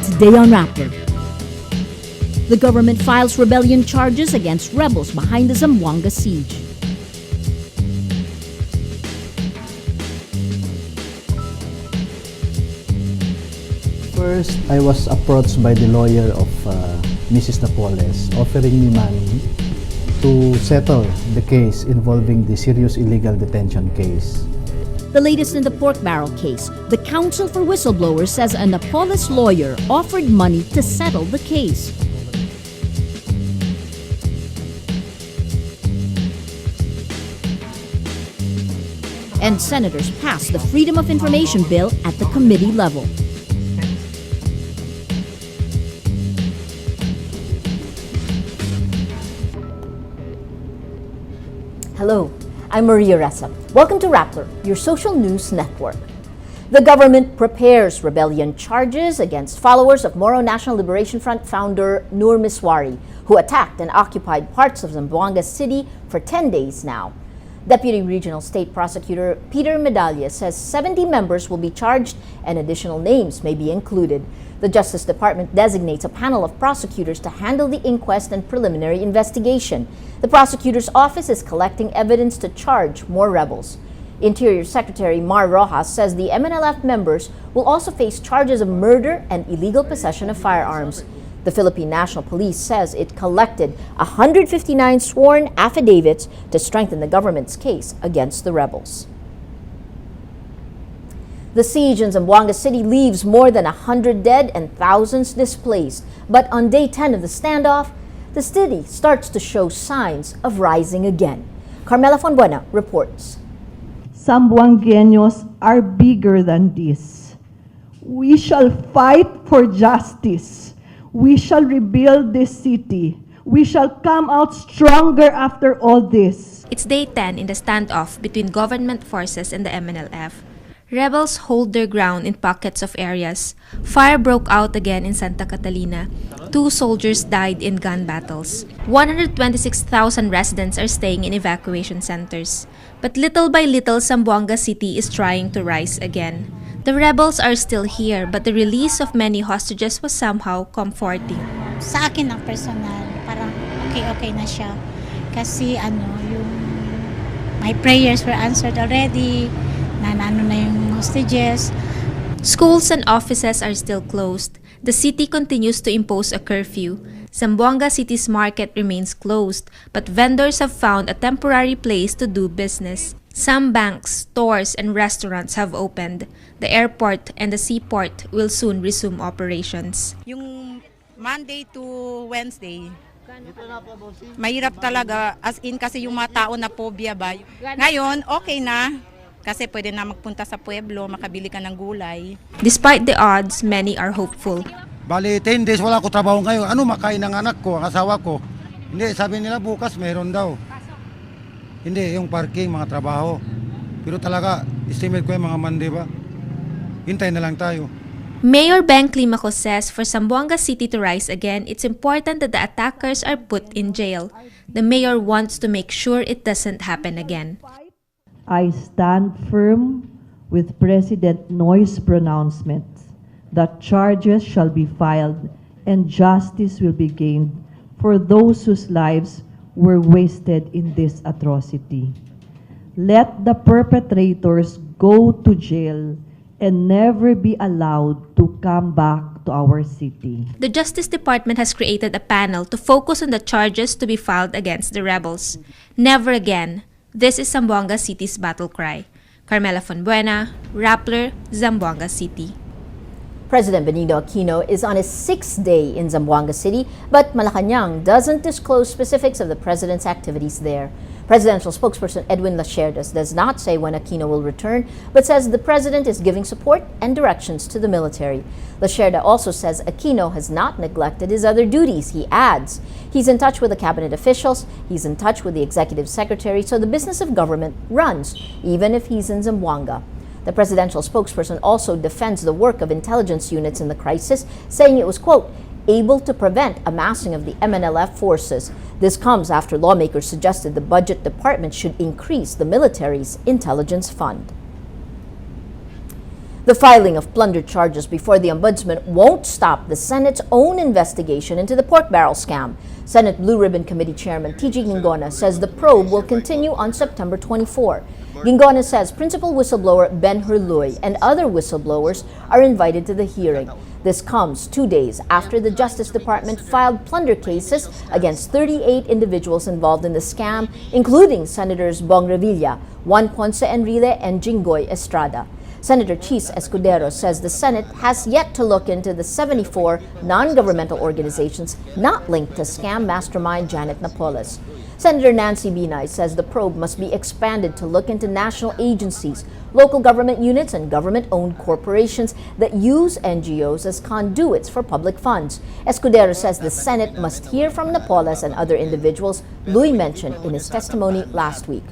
Today on Rappler. The government files rebellion charges against rebels behind the Zamboanga siege. First, I was approached by the lawyer of Mrs. Napoles offering me money to settle the case involving the serious illegal detention case. The latest in the pork barrel case, the Council for Whistleblowers says a Napoles lawyer offered money to settle the case. And senators passed the Freedom of Information bill at the committee level. Hello, I'm Maria Ressa. Welcome to Rappler, your social news network. The government prepares rebellion charges against followers of Moro National Liberation Front founder Nur Miswari, who attacked and occupied parts of Zamboanga City for 10 days now. Deputy Regional State Prosecutor Peter Medalla says 70 members will be charged and additional names may be included. The Justice Department designates a panel of prosecutors to handle the inquest and preliminary investigation. The prosecutor's office is collecting evidence to charge more rebels. Interior Secretary Mar Rojas says the MNLF members will also face charges of murder and illegal possession of firearms. The Philippine National Police says it collected 159 sworn affidavits to strengthen the government's case against the rebels. The siege in Zamboanga City leaves more than 100 dead and thousands displaced. But on day 10 of the standoff, the city starts to show signs of rising again. Carmela Fonbuena reports. Zamboangueños are bigger than this. We shall fight for justice. We shall rebuild this city. We shall come out stronger after all this. It's day 10 in the standoff between government forces and the MNLF. Rebels hold their ground in pockets of areas. Fire broke out again in Santa Catalina. 2 soldiers died in gun battles. 126,000 residents are staying in evacuation centers. But little by little, Zamboanga City is trying to rise again. The rebels are still here, but the release of many hostages was somehow comforting. Sa akin ang personal, parang okay na siya. Kasi my prayers were answered already. Na yung hostages. Schools and offices are still closed. The city continues to impose a curfew. Zamboanga City's market remains closed, but vendors have found a temporary place to do business. Some banks, stores, and restaurants have opened. The airport and the seaport will soon resume operations. Yung Monday to Wednesday, mahirap talaga, as in kasi yung mga tao na phobia ba. Ngayon, okay na. Kasi pwede na magpunta sa pueblo, makabili ka ng gulay. Despite the odds, many are hopeful. Bali, 10 days wala ko trabaho ngayon. Ano makain ng anak ko, ang asawa ko? Hindi, sabi nila bukas mayroon daw. Hindi, yung parking, mga trabaho. Pero talaga, estimate ko yung mga Monday ba? Hintay na lang tayo. Mayor Ben Climaco says for Zamboanga City to rise again, it's important that the attackers are put in jail. The mayor wants to make sure it doesn't happen again. I stand firm with President Noy's pronouncement that charges shall be filed and justice will be gained for those whose lives were wasted in this atrocity. Let the perpetrators go to jail and never be allowed to come back to our city. The Justice Department has created a panel to focus on the charges to be filed against the rebels. Never again. This is Zamboanga City's battle cry. Carmela Fonbuena, Rappler, Zamboanga City. President Benigno Aquino is on his 6th day in Zamboanga City, but Malacanang doesn't disclose specifics of the president's activities there. Presidential spokesperson Edwin Lasherdas does not say when Aquino will return, but says the president is giving support and directions to the military. Lasherda also says Aquino has not neglected his other duties. He adds, he's in touch with the cabinet officials, he's in touch with the executive secretary, so the business of government runs, even if he's in Zamboanga. The presidential spokesperson also defends the work of intelligence units in the crisis, saying it was, quote, able to prevent amassing of the MNLF forces. This comes after lawmakers suggested the budget department should increase the military's intelligence fund. The filing of plunder charges before the Ombudsman won't stop the Senate's own investigation into the pork barrel scam. Senate Blue Ribbon Committee Chairman T.G. Gingona says the probe will continue on September 24. Gingona says principal whistleblower Ben Hurloy and other whistleblowers are invited to the hearing. This comes 2 days after the Justice Department filed plunder cases against 38 individuals involved in the scam, including Senators Bong Revilla, Juan Ponce Enrile, and Jinggoy Estrada. Senator Chis Escudero says the Senate has yet to look into the 74 non-governmental organizations not linked to scam mastermind Janet Napoles. Senator Nancy Binay says the probe must be expanded to look into national agencies, local government units, and government-owned corporations that use NGOs as conduits for public funds. Escudero says the Senate must hear from Napoles and other individuals Louis mentioned in his testimony last week.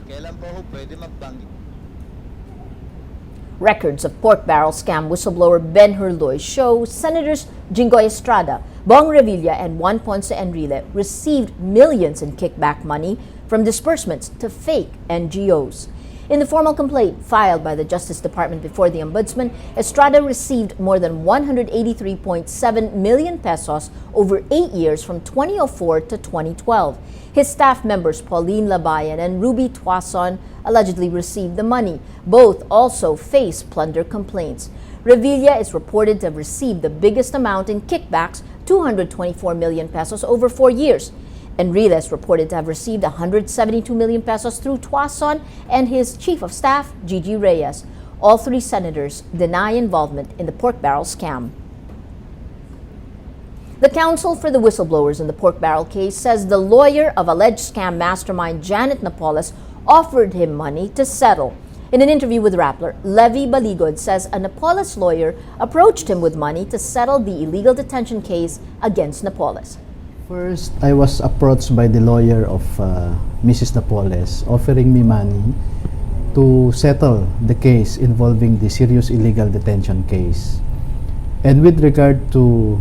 Records of pork barrel scam whistleblower Ben Hurloy show Senators Jinggoy Estrada, Bong Revilla, and Juan Ponce Enrile received millions in kickback money from disbursements to fake NGOs. In the formal complaint filed by the Justice Department before the Ombudsman, Estrada received more than 183.7 million pesos over 8 years from 2004 to 2012. His staff members Pauline Labayan and Ruby Tuason allegedly received the money. Both also face plunder complaints. Revilla is reported to have received the biggest amount in kickbacks, 224 million pesos over 4 years. Enrile is reported to have received 172 million pesos through Tuason and his chief of staff, Dindin Reyes. All three senators deny involvement in the pork barrel scam. The counsel for the whistleblowers in the pork barrel case says the lawyer of alleged scam mastermind Janet Napoles offered him money to settle. In an interview with Rappler, Levy Baligod says a Napoles lawyer approached him with money to settle the illegal detention case against Napoles. First, I was approached by the lawyer of Mrs. Napoles offering me money to settle the case involving the serious illegal detention case. And with regard to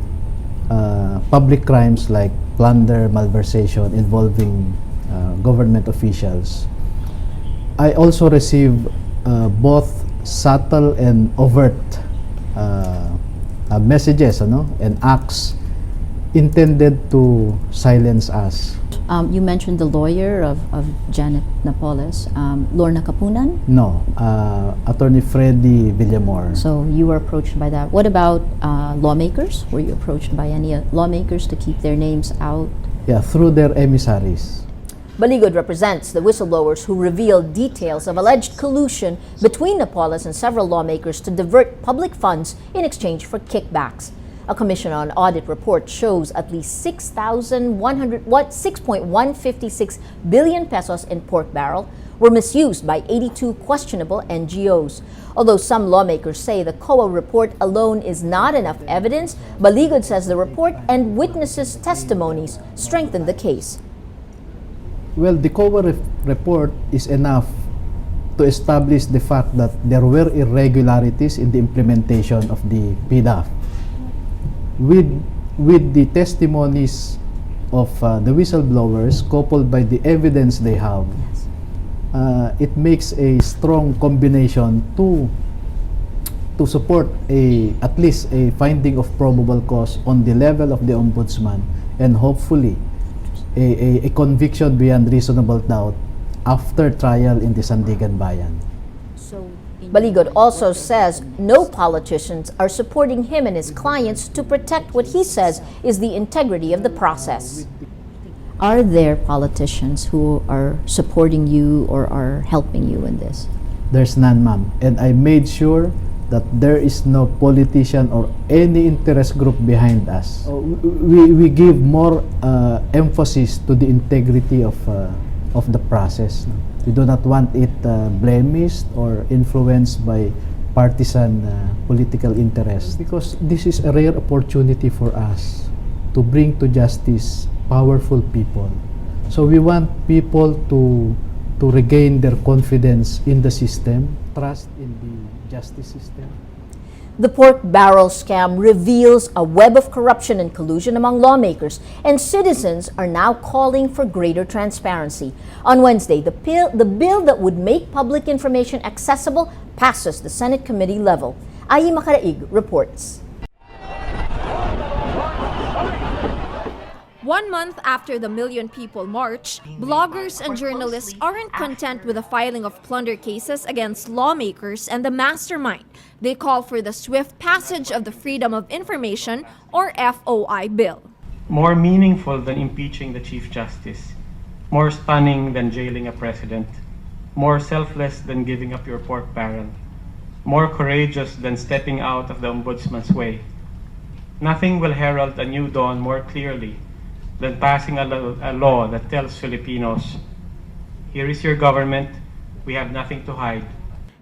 public crimes like plunder, malversation involving government officials, I also receive both subtle and overt messages and acts intended to silence us. You mentioned the lawyer of Janet Napoles, Lorna Kapunan? No, Attorney Freddy Villamor. So you were approached by that. What about lawmakers? Were you approached by any lawmakers to keep their names out? Yeah, through their emissaries. Baligod represents the whistleblowers who revealed details of alleged collusion between Napoles and several lawmakers to divert public funds in exchange for kickbacks. A Commission on Audit report shows at least 6.156 billion pesos in pork barrel were misused by 82 questionable NGOs. Although some lawmakers say the COA report alone is not enough evidence, Baligod says the report and witnesses' testimonies strengthen the case. Well, the COA report is enough to establish the fact that there were irregularities in the implementation of the PDAF. With the testimonies of the whistleblowers coupled by the evidence they have, it makes a strong combination to support at least a finding of probable cause on the level of the Ombudsman and hopefully a conviction beyond reasonable doubt after trial in the Sandigan Bayan. Baligod also says no politicians are supporting him and his clients to protect what he says is the integrity of the process. Are there politicians who are supporting you or are helping you in this? There's none, ma'am. And I made sure that there is no politician or any interest group behind us. We give more emphasis to the integrity of the process. We do not want it blemished or influenced by partisan political interest, because this is a rare opportunity for us to bring to justice powerful people. So we want people to regain their confidence in the system, trust in the justice system. The pork barrel scam reveals a web of corruption and collusion among lawmakers, and citizens are now calling for greater transparency. On Wednesday, the bill that would make public information accessible passes the Senate committee level. Ai Makaraig reports. 1 month after the Million People March, bloggers and journalists aren't content with the filing of plunder cases against lawmakers and the mastermind. They call for the swift passage of the Freedom of Information or FOI bill. More meaningful than impeaching the Chief Justice, more stunning than jailing a president, more selfless than giving up your pork barrel, more courageous than stepping out of the Ombudsman's way. Nothing will herald a new dawn more clearly than passing a law that tells Filipinos, here is your government, we have nothing to hide.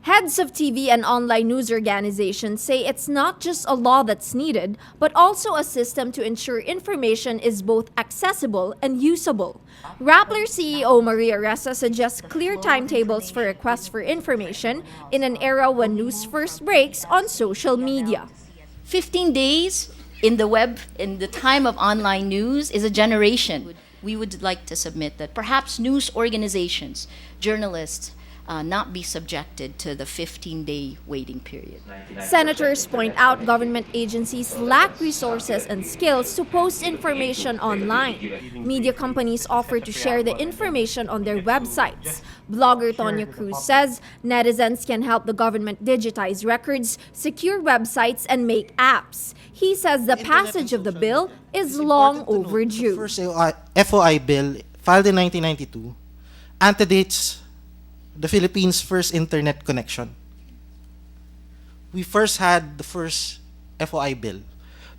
Heads of TV and online news organizations say it's not just a law that's needed, but also a system to ensure information is both accessible and usable. Rappler CEO Maria Ressa suggests clear timetables for requests for information in an era when news first breaks on social media. 15 days in the web, in the time of online news, is a generation. We would like to submit that perhaps news organizations, journalists, not be subjected to the 15-day waiting period. Senators point out government agencies lack resources and skills to post information online. Media companies offer to share the information on their websites. Blogger Tonya Cruz says netizens can help the government digitize records, secure websites, and make apps. He says the passage of the bill is long overdue. The first FOI bill, filed in 1992, antedates the Philippines' first internet connection. We first had the first FOI bill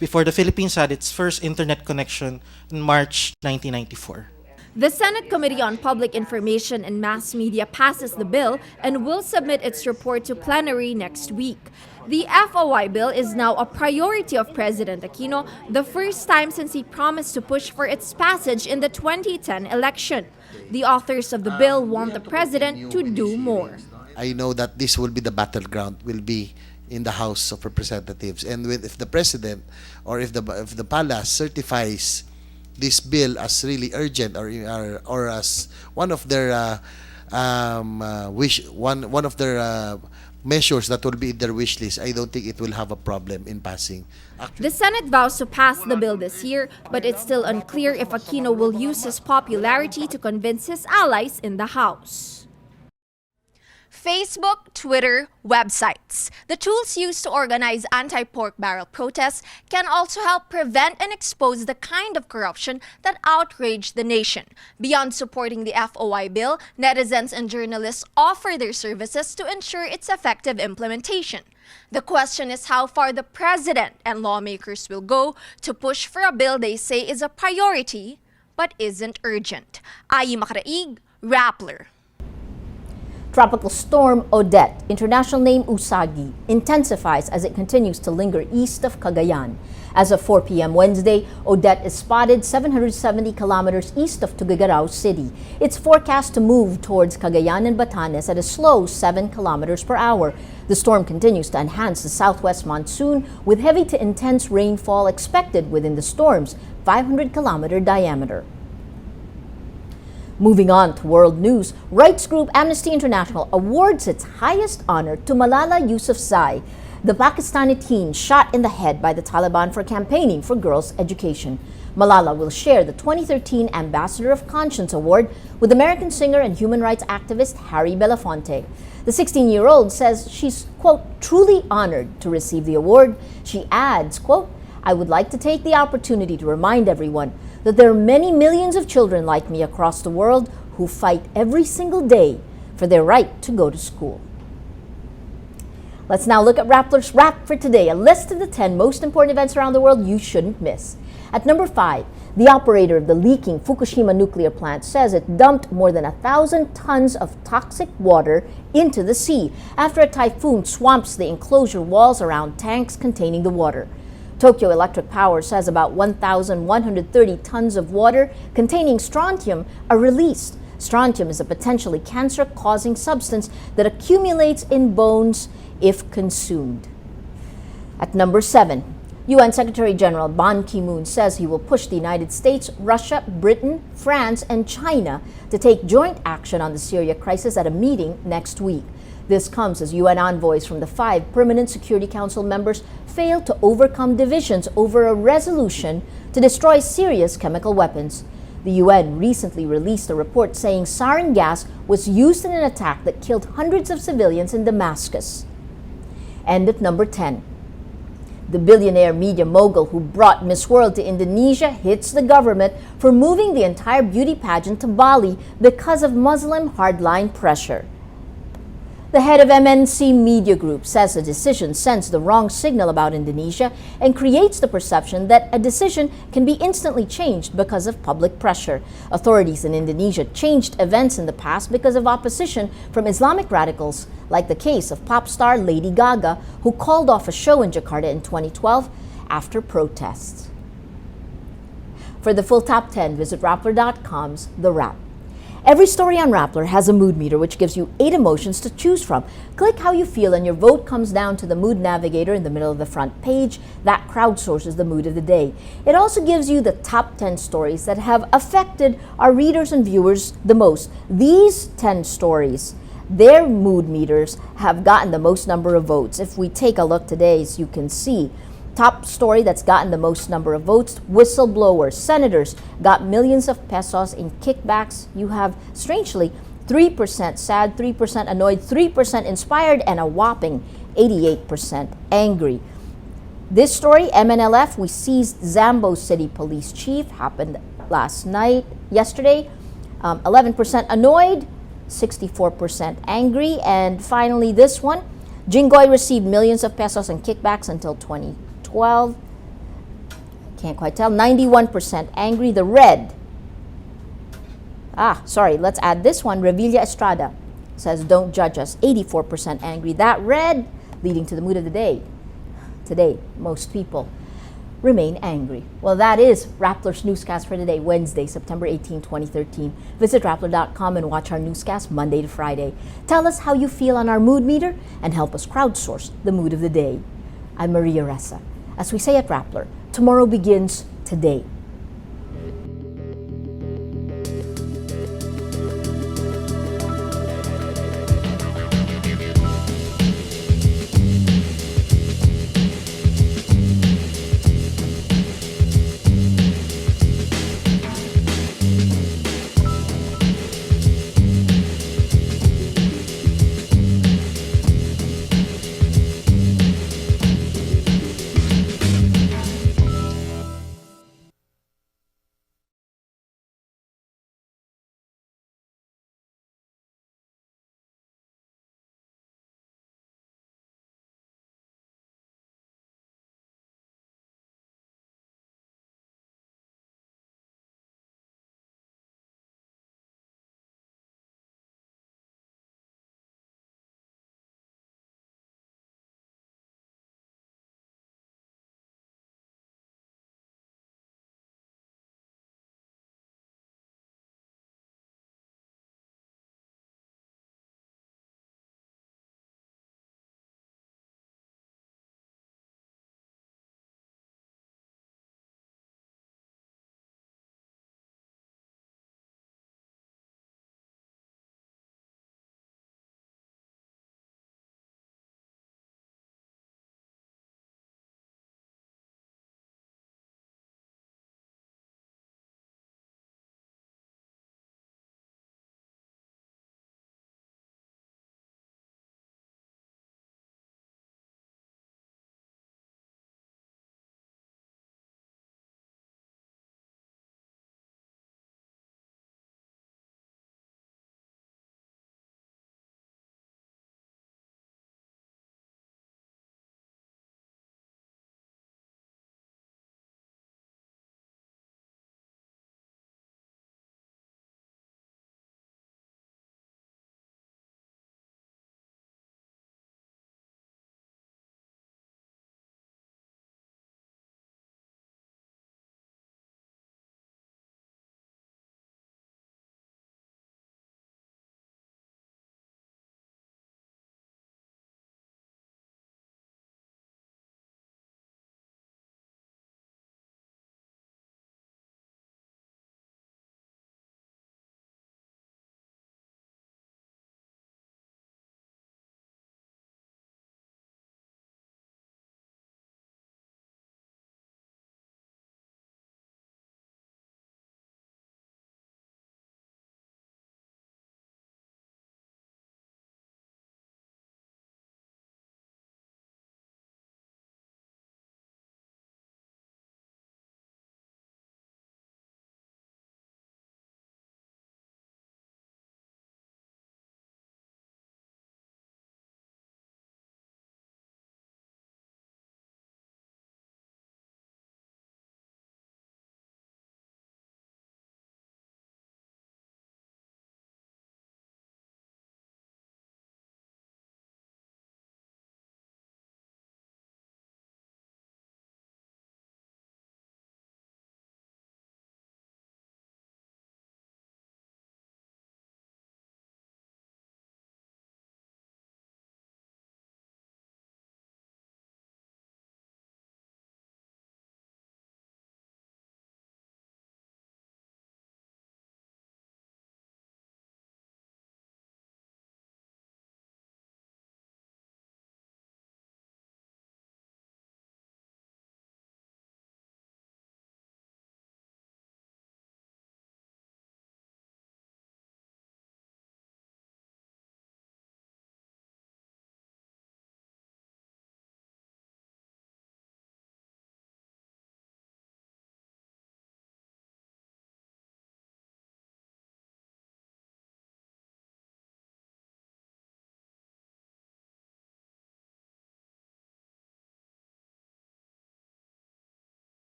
before the Philippines had its first internet connection in March 1994. The Senate Committee on Public Information and Mass Media passes the bill and will submit its report to plenary next week. The FOI bill is now a priority of President Aquino, the first time since he promised to push for its passage in the 2010 election. The authors of the bill want the president to do more. I know that this will be the battleground, will be in the House of Representatives. And if the president or if the palace certifies this bill as really urgent or as one of their one of their measures that will be in their wish list, I don't think it will have a problem in passing. The Senate vows to pass the bill this year, but it's still unclear if Aquino will use his popularity to convince his allies in the House. Facebook, Twitter, websites. The tools used to organize anti-pork barrel protests can also help prevent and expose the kind of corruption that outraged the nation. Beyond supporting the FOI bill, netizens and journalists offer their services to ensure its effective implementation. The question is how far the president and lawmakers will go to push for a bill they say is a priority but isn't urgent. Ai Makaraig, Rappler. Tropical storm Odette, international name Usagi, intensifies as it continues to linger east of Cagayan. As of 4 p.m. Wednesday, Odette is spotted 770 kilometers east of Tuguegarao City. It's forecast to move towards Cagayan and Batanes at a slow 7 kilometers per hour. The storm continues to enhance the southwest monsoon with heavy to intense rainfall expected within the storm's 500-kilometer diameter. Moving on to world news, rights group Amnesty International awards its highest honor to Malala Yousafzai, the Pakistani teen shot in the head by the Taliban for campaigning for girls' education. Malala will share the 2013 Ambassador of Conscience Award with American singer and human rights activist Harry Belafonte. The 16-year-old says she's, quote, truly honored to receive the award. She adds, quote, I would like to take the opportunity to remind everyone that there are many millions of children like me across the world who fight every single day for their right to go to school. Let's now look at Rappler's Wrap for today, a list of the 10 most important events around the world you shouldn't miss. At number 5, the operator of the leaking Fukushima nuclear plant says it dumped more than 1,000 tons of toxic water into the sea after a typhoon swamps the enclosure walls around tanks containing the water. Tokyo Electric Power says about 1,130 tons of water containing strontium are released. Strontium is a potentially cancer-causing substance that accumulates in bones if consumed. At number 7, UN Secretary General Ban Ki-moon says he will push the United States, Russia, Britain, France, and China to take joint action on the Syria crisis at a meeting next week. This comes as UN envoys from the 5 Permanent Security Council members failed to overcome divisions over a resolution to destroy Syria's chemical weapons. The UN recently released a report saying sarin gas was used in an attack that killed hundreds of civilians in Damascus. And at number 10, the billionaire media mogul who brought Miss World to Indonesia hits the government for moving the entire beauty pageant to Bali because of Muslim hardline pressure. The head of MNC Media Group says the decision sends the wrong signal about Indonesia and creates the perception that a decision can be instantly changed because of public pressure. Authorities in Indonesia changed events in the past because of opposition from Islamic radicals, like the case of pop star Lady Gaga, who called off a show in Jakarta in 2012 after protests. For the full top 10, visit Rappler.com's The Wrap. Every story on Rappler has a mood meter which gives you 8 emotions to choose from. Click how you feel and your vote comes down to the mood navigator in the middle of the front page. That crowdsources the mood of the day. It also gives you the top 10 stories that have affected our readers and viewers the most. These 10 stories, their mood meters have gotten the most number of votes. If we take a look today, as you can see, top story that's gotten the most number of votes, whistleblowers. Senators got millions of pesos in kickbacks. You have, strangely, 3% sad, 3% annoyed, 3% inspired, and a whopping 88% angry. This story, MNLF, we seized Zambo City Police Chief, happened yesterday. 11% annoyed, 64% angry. And finally, this one, Jinggoy received millions of pesos in kickbacks until 2012. Can't quite tell. 91% angry. The red. Let's add this one. Revilla Estrada says, don't judge us. 84% angry. That red, leading to the mood of the day. Today, most people remain angry. Well, that is Rappler's newscast for today, Wednesday, September 18, 2013. Visit Rappler.com and watch our newscast Monday to Friday. Tell us how you feel on our mood meter and help us crowdsource the mood of the day. I'm Maria Ressa. As we say at Rappler, tomorrow begins today.